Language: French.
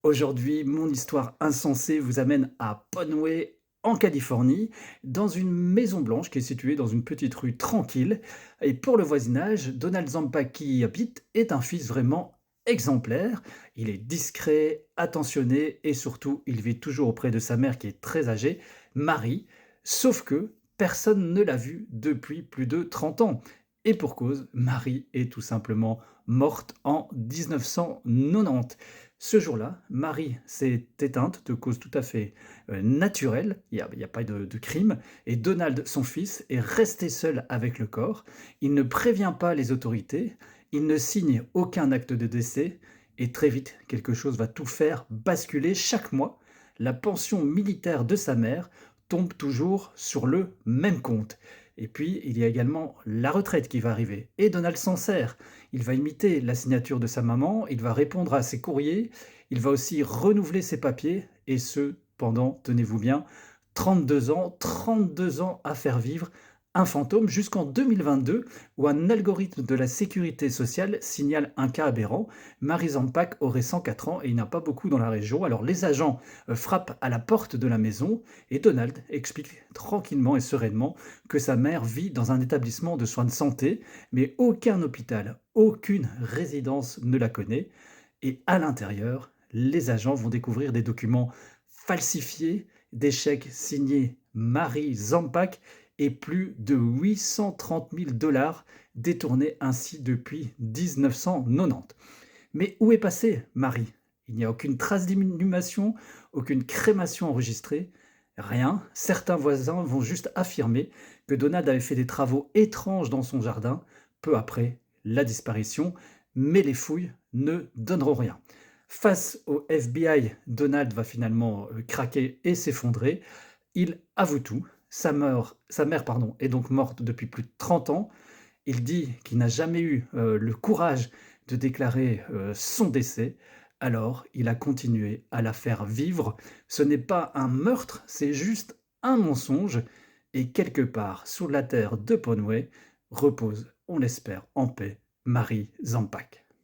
Aujourd'hui, mon histoire insensée vous amène à Conway, en Californie, dans une maison blanche qui est située dans une petite rue tranquille. Et pour le voisinage, Donald Zampa qui y habite est un fils vraiment exemplaire. Il est discret, attentionné et surtout, il vit toujours auprès de sa mère qui est très âgée, Marie. Sauf que personne ne l'a vu depuis plus de 30 ans. Et pour cause, Marie est tout simplement morte en 1990. Ce jour-là, Marie s'est éteinte de cause tout à fait, naturelle, il y a pas de crime et Donald, son fils, est resté seul avec le corps. Il ne prévient pas les autorités, il ne signe aucun acte de décès et très vite, quelque chose va tout faire basculer. Chaque mois, la pension militaire de sa mère tombe toujours sur le même compte et puis il y a également la retraite qui va arriver et Donald s'en sert. Il va imiter la signature de sa maman, il va répondre à ses courriers, il va aussi renouveler ses papiers et ce pendant, tenez-vous bien, 32 ans. 32 ans à faire vivre un fantôme jusqu'en 2022 où un algorithme de la sécurité sociale signale un cas aberrant. Marie Zampak aurait 104 ans et il n'y en a pas beaucoup dans la région. Alors les agents frappent à la porte de la maison et Donald explique tranquillement et sereinement que sa mère vit dans un établissement de soins de santé, mais aucun hôpital, aucune résidence ne la connaît. Et à l'intérieur, les agents vont découvrir des documents falsifiés, des chèques signés Marie Zampak et plus de 830 000 dollars détournés ainsi depuis 1990. Mais où est passée Marie? Il n'y a aucune trace d'inhumation, aucune crémation enregistrée, rien. Certains voisins vont juste affirmer que Donald avait fait des travaux étranges dans son jardin peu après la disparition, mais les fouilles ne donneront rien. Face au FBI, Donald va finalement craquer et s'effondrer. Il avoue tout. Sa mère pardon, est donc morte depuis plus de 30 ans. Il dit qu'il n'a jamais eu le courage de déclarer son décès. Alors, il a continué à la faire vivre. Ce n'est pas un meurtre, c'est juste un mensonge. Et quelque part, sous la terre de Conway, repose, on l'espère, en paix, Marie Zampak.